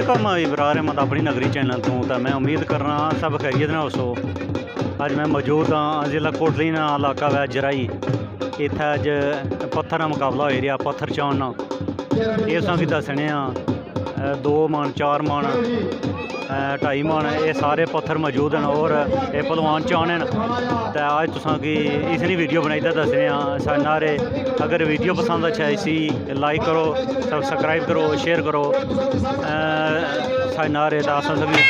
वालेकुम इब्रार अहमद अपनी नगरी चैनल तो मैं उम्मीद कर रहा सब खैरियत ना हो। अज मैं मौजूद हाँ जिला कोटलीन इलाका वै जराई। इत्थै अज पत्थर का मुकाबला हो रहा। पत्थर चान ये असीं दसने 2 मन 4 मन 2.5 मन ये सारे पत्थर मौजूद हैं और ये पहलवान चान हैं। तो अज तुसां की इसनी वीडियो बनाई दसने सारे नारे। अगर वीडियो पसंद अच्छा इसी लाइक करो, सब्सक्राइब करो, शेयर करो सारे नारे। तो अस सभी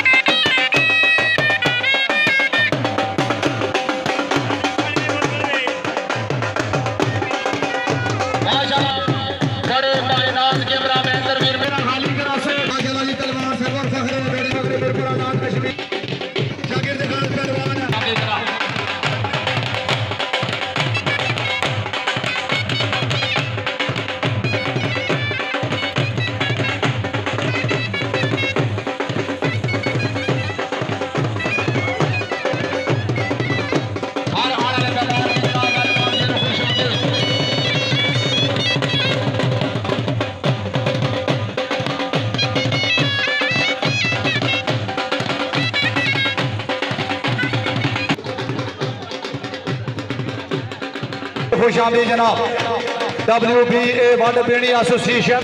खुशामदी जनाब WBA वर्ल्ड बेड़ी एसोसिएशन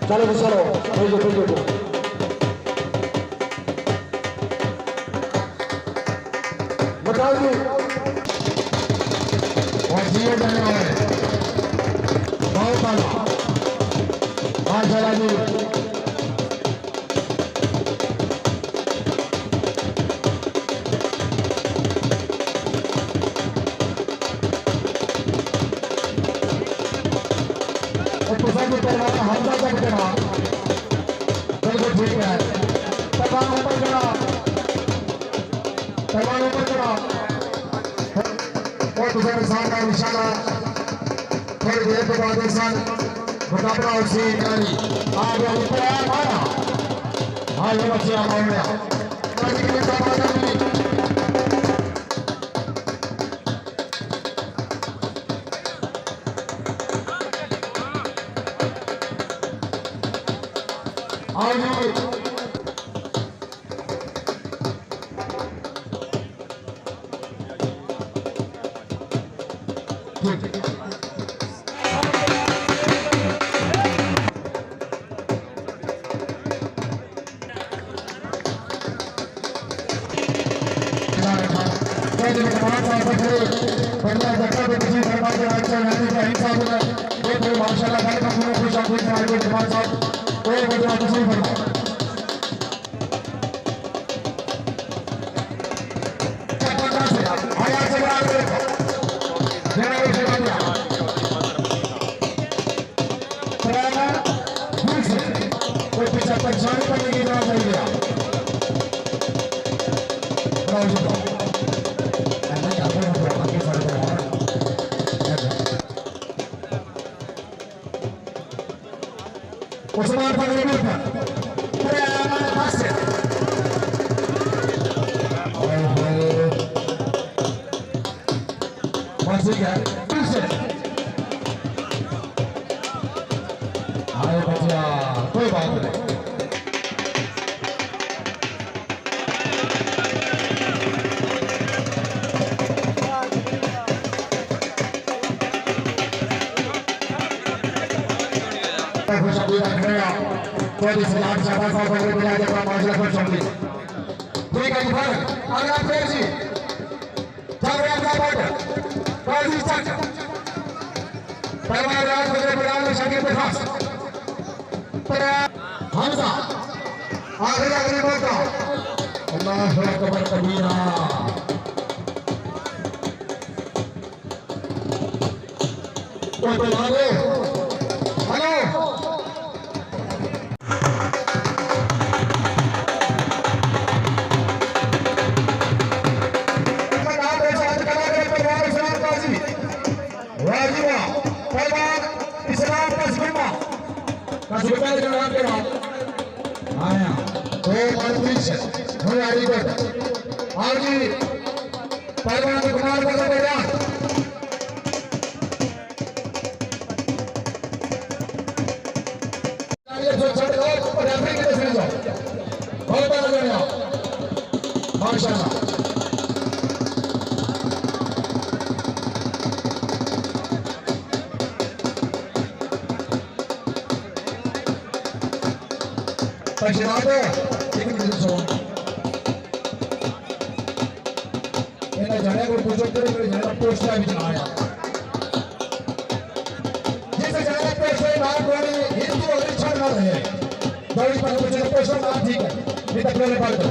चलो चलो भेजो भेजो बताओ जी और जिए जाने वाले बहुत बड़ा माशाल्लाह जी। हमला तक चढ़ा बिल्कुल ठीक है। तलवार ऊपर चढ़ा, तलवार ऊपर चढ़ा और दूसरे इंसान का निशाना थोड़ी देर के बाद इंसान मुकाबला उसी आ गया ऊपर आया मारा। हाँ ये बच्चे आ गया परेशानी करने की ना चाहिए। उस्मान पगड़ी पर पूरे हमारे पास से मस्जिद है आए बच्चा कोई बात नहीं। बड़ा खुश अभी रख रहे हैं तो इस लाख शाबाश साहब को मिला देगा 5 लाख खुश होंगे ठीक है फिर अगला प्लेयर जी चल रहा है बॉल बाजी चल पहला राज बजे मैदान में शकील के पास हमजा आखिरी मौका अल्लाह अकबर कबीरा तो हेलो माशाल्लाह Paginado, tem que dizer só. Ele já é o puxou por ele já posta aí de área. जिसे जाने पोस्ट ना कोई हिंदू और छड़ ना रहे. दौड़ी पर मुझे पोस्ट ना ठीक है. ये तक मेरे पास है.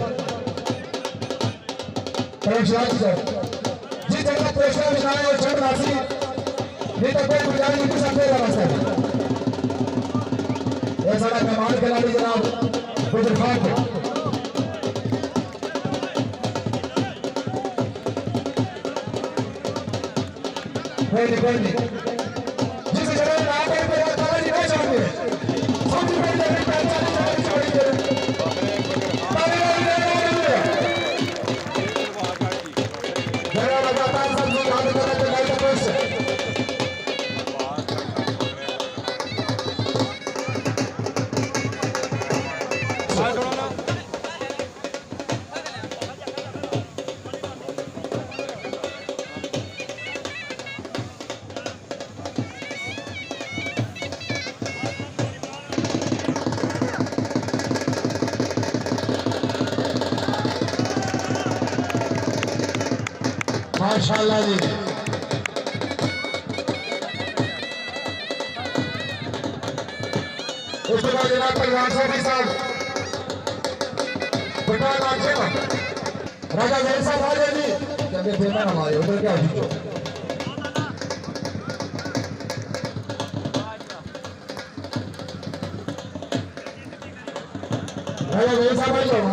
प्रशासन सर. जिस जगह पोस्ट ना बिछाए और छड़ ना सी. ये तक कोई गुजारिश नहीं सकते रास्ते. ये सारा कमाल खिलाड़ी जनाब गुजर खान को कोई नहीं जिस जगह ना पे ताला नहीं हो सकते सबसे पहले भी पहचान छोड़िए जरा लगातार सब लोग आगे बढ़ते गए तो कोई माशाल्लाह जी उसके बाद जनाब पहलवान साहब बेटा नाचे राजा जैन साहब आ जाए जी कहते थे ना हमारे उधर क्या जीतो राजा जैन साहब आ जाओ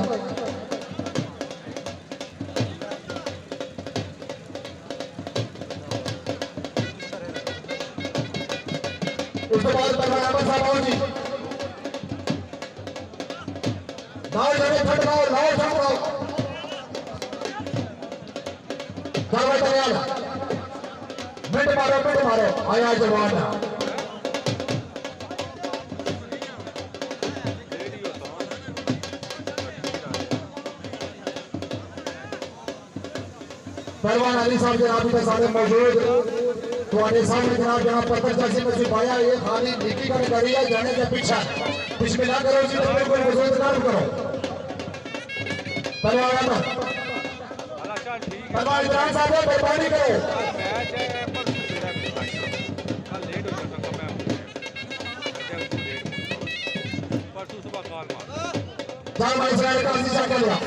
उसके बाद पहलवान साहब आओ जी लाओ जगह फट लाओ लाओ फट लाओ चलो तैयार मिनट मारो आया जवान पहलवान अली साहब जनाब के सामने मौजूद तुम्हारे सामने जनाब जहाँ पत्थर जैसे में सिपाया ये खाली निकी का करी है जाने के पीछे बिस्मिल्लाह करो जी तो कोई मौजूद काम करो पहलवान इमरान साहब मेहरबानी करो चार भाई से का शीशा कर लिया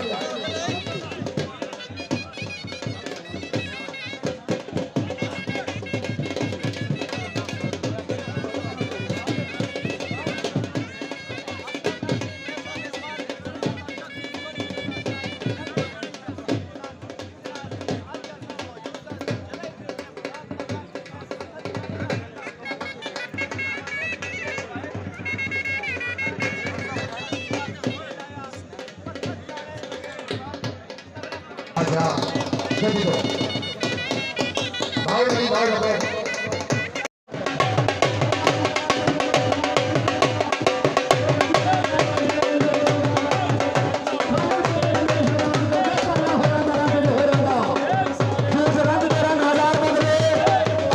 अच्छा जल्दी करो भाव नहीं भाव लगाओ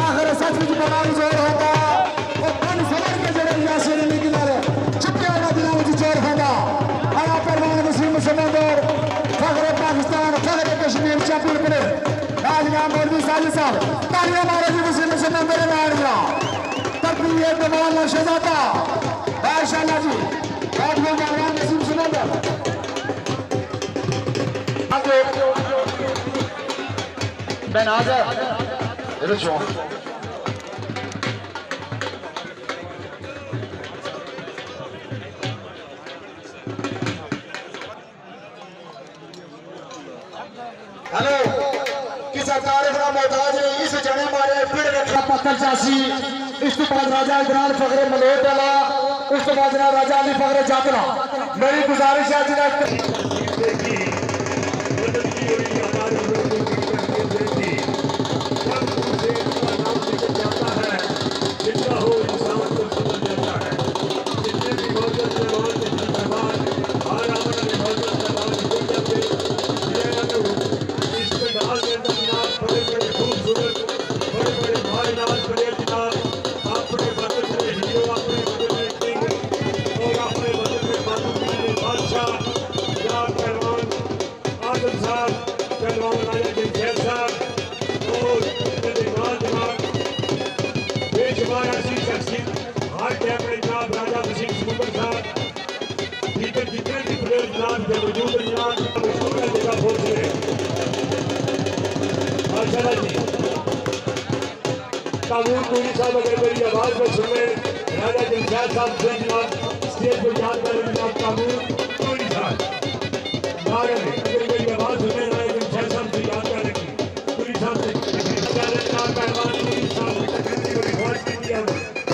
आखिर सच में बनाई जो होगा वो कौन समझ के जरा यहाँ से निकला पहलवान शहजादा माशाल्लाह जी बहुत लोग पहलवान नसीब सुनेंगे बेनाज़र इधर शो हेलो कि सरकार इतना मोहताज है इस जने मारे फिर रखा पत्थर चासी इस तो बाद राजा इकरार फखरे मलोट वाला उस तो बाद राजा अली फखरे जातला मेरी गुजारिश है कानून पूरी साहब अगर मेरी आवाज में सुने राजा जमशेद साहब से जनाब स्टेज पर याद करें जनाब कानून पूरी साहब अगर मेरी आवाज सुने राजा जमशेद साहब से याद करें पूरी साहब से जनाब पहलवान पूरी साहब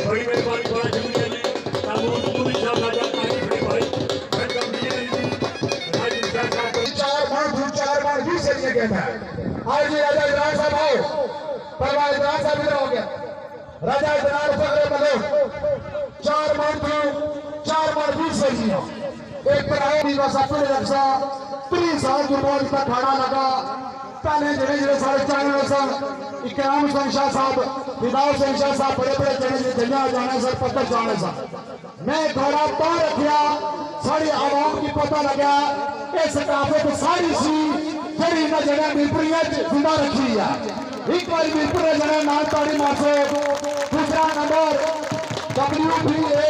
बड़ी मेहरबानी बड़ा शुक्रिया जी कानून पूरी साहब राजा भाई चार बार भी से गया था आज राजा इब्राहिम साहब आओ पहलवान इब्राहिम साहब इधर हो गया राजा इब्राहिम फखरे मलोट 4 मान थी 4 मान 20 से जी एक पर आए भी बस अपने रक्षा 3 साल के बाद का ठाड़ा लगा पहले जड़े जड़े सारे चारों सन इकराम हुसैन शाह साहब फिदाउ हुसैन शाह साहब बड़े बड़े जड़े जंजा जाने सर पत्थर जाने सर मैं घोड़ा पार रखिया सारी आवाम की पता लगा ये सकाफत सारी सी जड़ी ना जगह मिलपुरिया जिंदा रखी है एक बार मिलपुर जगह नाम ताड़ी मारसो दूसरा number WBA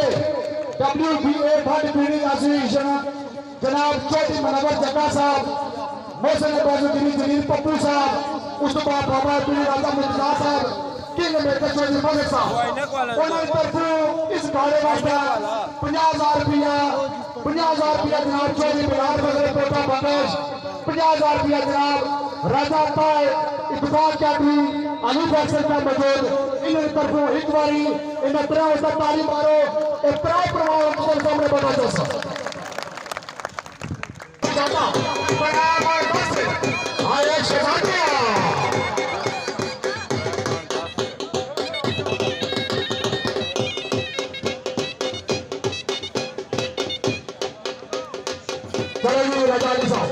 fund breeding association जनाब चौधरी मनवर जग्गा साहब मोहसिन बाजुद्दीन जलील पप्पू साहब उस तो बाद बाबा पीर राजा मुर्तजा साहब किंग मेकर चौधरी मलिक साहब उन्होंने तरफों इस गाड़े वास्ते 50,000 रुपया जनाब चौधरी बिलाल बगरे कोटा बंदेश 50,000 रुपया जनाब राजा ताय इकबाल चौधरी अली फैसल का मौजूद इन्होंने तरफों एक बारी इन तरह उसका ताली मारो और प्राय प्रभाव के सामने बता दो सर बराबर बस आए शहजादिया चलो राजा अली साहब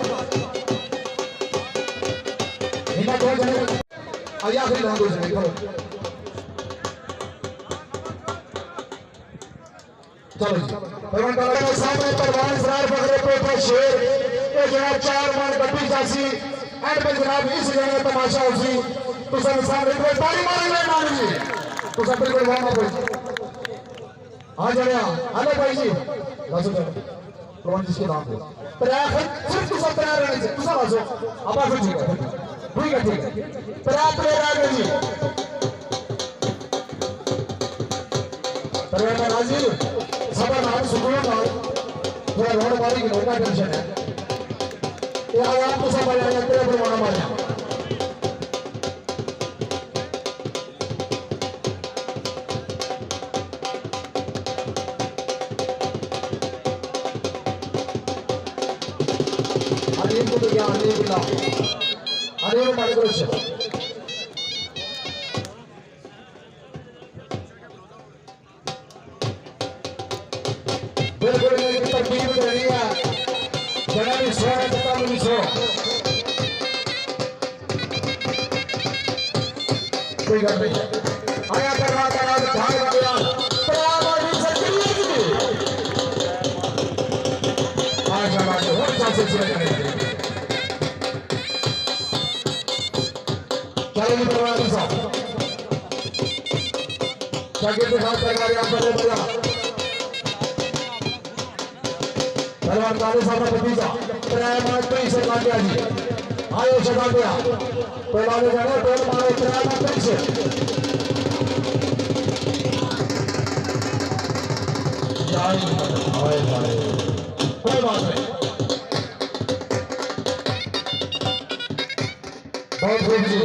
इन्हें दो जने आया फिर दो जने चलो भगवान का सामने परवान सरार फखरे पे शेर ये जनाब 4 मान गड्डी जासी एंड पे जनाब इस जगह तमाशा होसी तो सब सामने कोई ताली मारेंगे मान जी तो सब बिल्कुल वहां पे आ जाया हेलो भाई जी लासो परवान जिसके नाम पे पर आखिर सिर्फ तो सब तैयार रहने से तुसा लासो अब आ ठीक है पर आप तैयार आ गए जी परवान राजी सभा नाम सुनो ना पूरा रोड मारी की नोटा टेंशन है ये आवाम को सब आया तेरे पर मारा मारा अरे इनको तो क्या अरे बिना अरे वो मारे करो बिल्कुल मेरी तरकीब कर रही है जनाब ईश्वर तथा मुझे कोई गल नहीं आया करवा का राज भाग गया बराबर से चलिए जी आज हमारे और चांसेस रहेंगे चलो जी परवान साहब शागिर्द के साथ तैयारी आप कर रहे हैं पहलवान काले साहब का भतीजा त्रैमात्री से काटिया जी आयो से काटिया पहलवान जाने टोल मारो त्रैमात्री से कोई बात नहीं बहुत खूब जी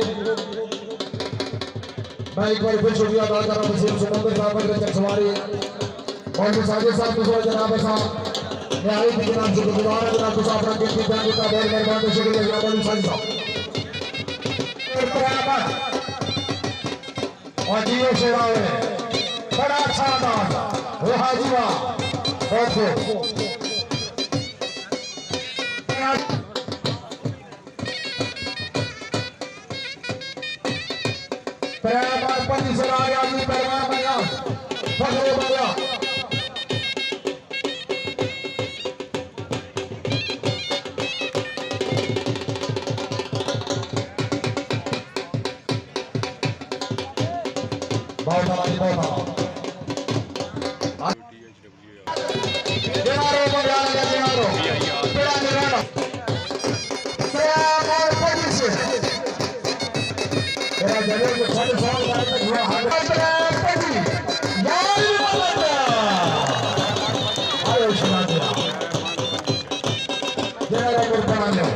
मैं एक बार फिर शुक्रिया अदा कर रहा हूँ वसीम सुमंदर साहब के सवारी और साजिद साहब दूसरा जनाब साहब न्यायिक के नाम से गुजारा जनाब को साफ रखें कि बैंक का बहुत मेहरबान शुक्रिया जनाब अली साजिद साहब और जियो शेरा बड़ा अच्छा अंदाज वो हाजी वाह बहुत खूब पहलवान पंजी से आ गया जी पहलवान बना फखरे बना बहुत बहुत दिनारो बना लगा दिनारो बड़ा दिनारो पहलवान पंजी से मेरा जरूर के साथ साथ लाइन में हुआ हाथ पंजी यार आयो सुना दिया जरा और बना लो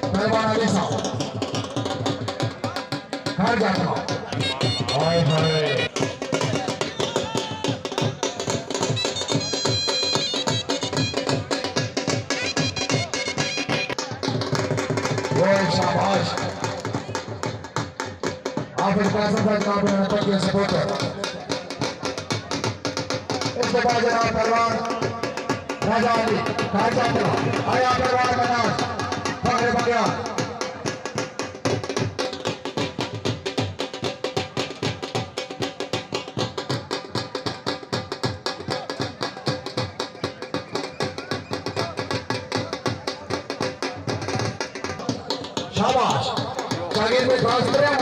पहलवान अली साहब घर जाता हाय हाय शाबाश आप इस पैसा का जनाब पर के सपोर्टर इस दफा जनाब पहलवान राजा अली खाजा आया पहलवान बना फखरे बगया शाबाश शागिर्द में खास करें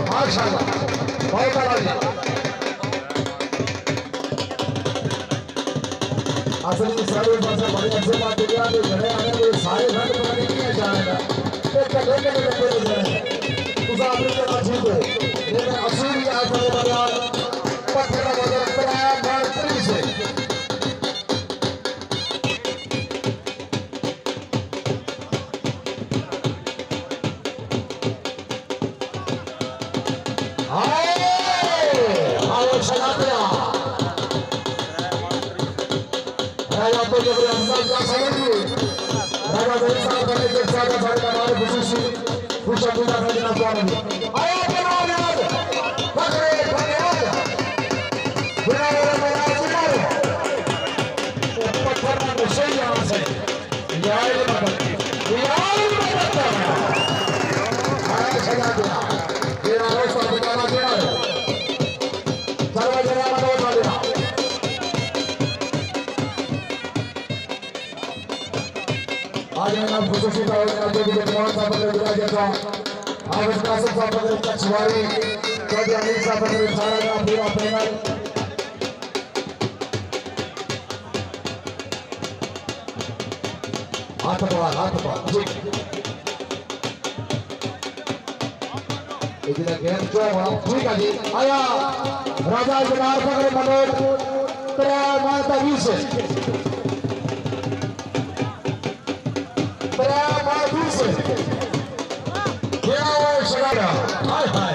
माशाल्लाह बहुत आला असली सारे बस बड़े अच्छे बात किया कि घरे आने के सारे घर बनाने किया जाएगा एक कदम के लिए जाएगा उस आपने के अच्छी को लेकिन असूल या बड़े बड़ा पत्थर का वजन कराया मार्त्री से राजा तो जब अंसार क्या समझिए राजा जैन साहब करने के साथ साथ हमारे खुशी खुशा खुशा खरीदना स्वामी आया बनाओ याद पकड़े धन्यवाद बिना मेरा पत्थर में सही यहाँ से यार आया सजा दिया तेरा रोज बताना दिया सर्व जगह बता दिया आज मैं आप खुशी का और जो भी मेहमान साहब ने दिया जैसा आप इसका सब साहब ने कछवारी तो भी अनिल साहब ने सारा का पूरा पैनल हाथ पर जी इधर गेम जो ठीक है जी आया राजा जनार पकड़े मनोज तेरा माता भी से हाय हाय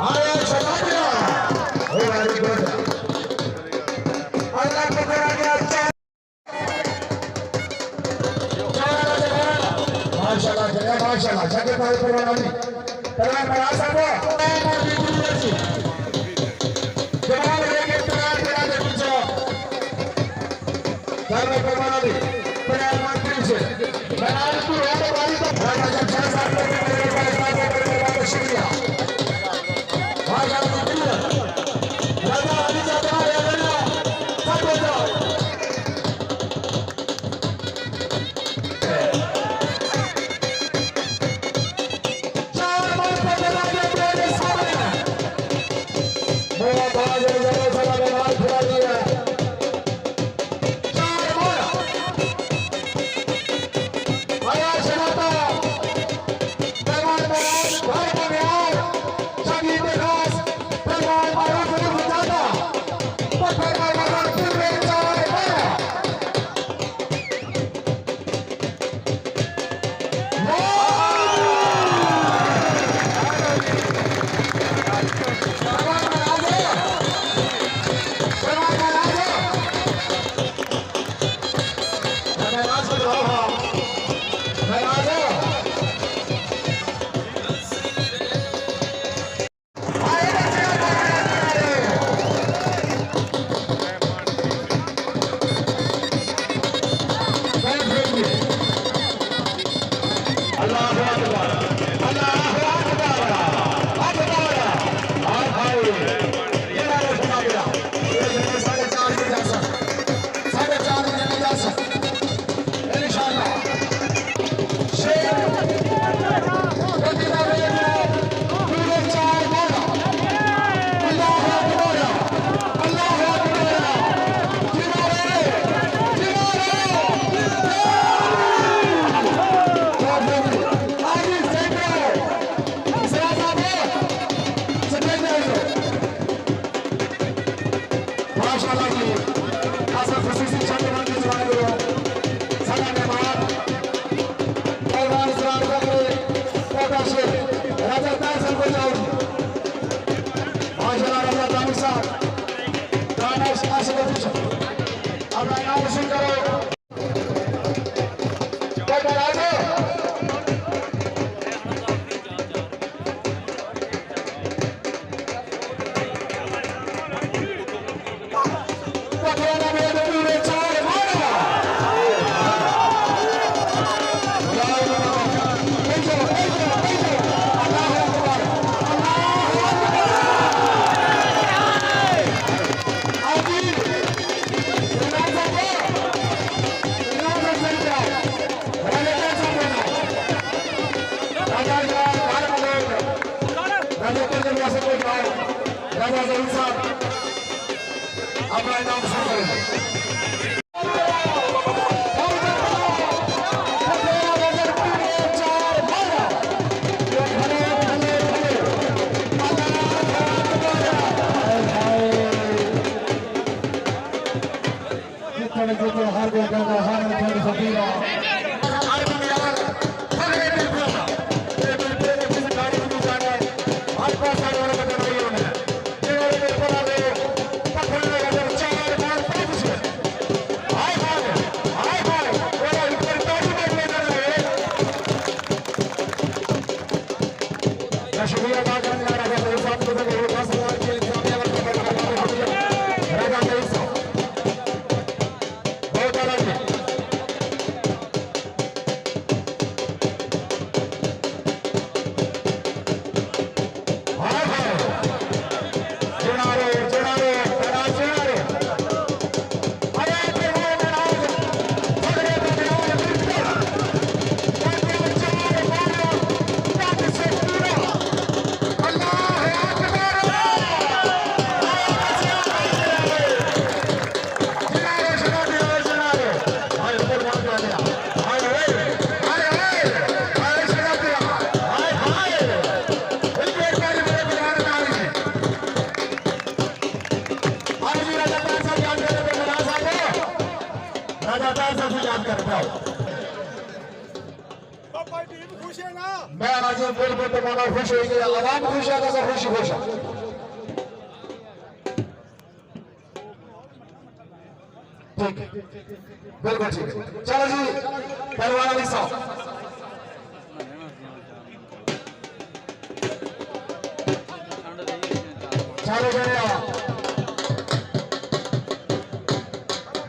आया शराबिया ओ वेरी गुड अल्लाह को करा गया माशाल्लाह जगह भाई परवानी तेरा बड़ा साहब जवान लेके तेरा दे पीछे से कोई आओ राजा जहीर साहब अपना इनाम शुरू करेंगे। हर कोई कहता हर थोड़ी फकीरा शुक्रिया अदा करने जा रहा है साहब को राजा जहीर साहब बहुत आला जी मैं आज बिल्कुल तुम्हारा खुश हो गया आराम खुश है तो खुशी खुश है ठीक है बिल्कुल ठीक है चलो जी पहलवान अली साहब चलो जरा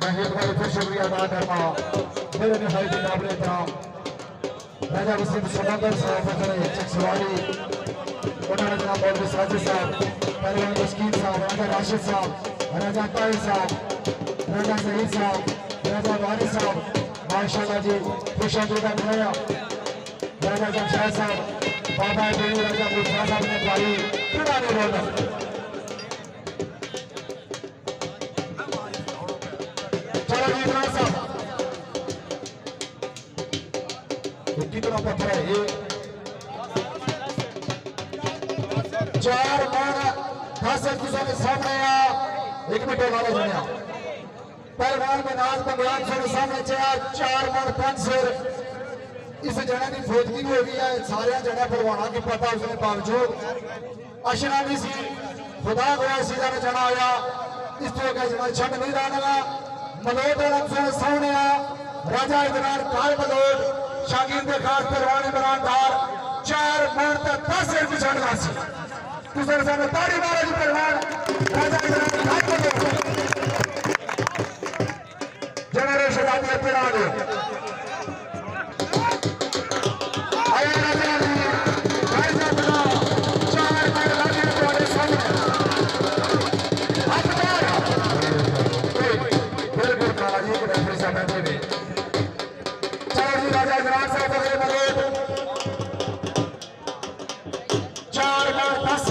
मैं एक बार फिर शुक्रिया अदा करता मेरे निहायत काबिल एहतराम राजा वसीम सुमंदर साहब वगैरह चकसवाड़ी उन्होंने जनाब मौलवी साजिद साहब पहलवान मस्कीन साहब राजा राशिद साहब राजा ताहिर साहब राजा जहीर साहब राजा वारिस साहब माशाल्लाह जी खुशामदीद बनाया राजा जमशेद साहब बाबा बेनी राजा मुल्तान साहब ने भाई पुराने रौनक चलो जी इमरान साहब कितना पत्थर है ये 4 मन 10 के सामने एक मिनट वाला दुनिया पहलवान में नाज बंगाल के सामने 4 मन 5 सिर इस जगह की फौजगी हो गई है सारे जगह पहलवाना की पता उसने बावजूद अशना नहीं सी खुदा गया सीधा ने जना आया इस तरह का जना छड़ नहीं रहना मलोट सामने राजा इधर काल मलोट शागिर्द खास पहलवान इमरान डार 4 मन 10 सिर पिछड़ वासी दूसरे सामने ताड़ी मारा जी पहलवान राजा इमरान काल मलोट जनरेशन आदि पिड़ा दे आया राजा जी राजा बना 4 मन लगे तुम्हारे सामने हाथ मार बिल्कुल काला जी के रेफरी साहब बैठे हुए राजा इमरान साहब वगैरह मलोट 4 मन 10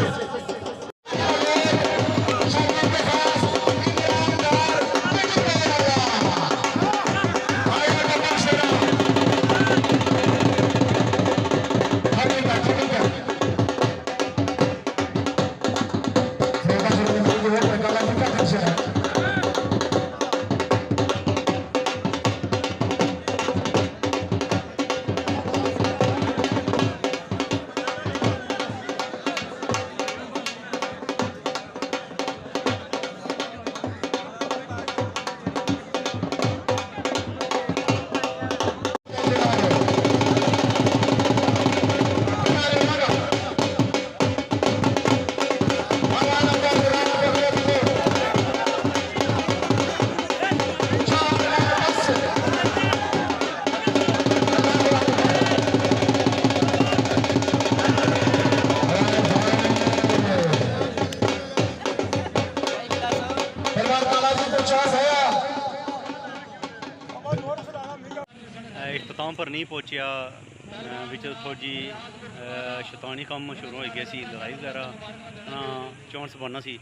इख्तिताम पर नहीं पहुंचा ਵਿੱਚ ਥੋੜ੍ਹੀ ਜਿਹੀ ਸ਼ੈਤਾਨੀ ਕੰਮ ਸ਼ੁਰੂ ਹੋ ਗਿਆ ਸੀ, ਲੜਾਈ ਵਗੈਰਾ ਚਾਂਸ ਬਣਨਾ ਸੀ।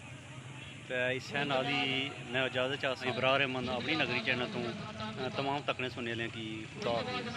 तो इस नाल ही मैं इजाज़त चाहता हूँ। इब्रार रहमान अपनी नगरी चैनल तो तमाम तकने सुनने लें कि खुदा हाफिज़।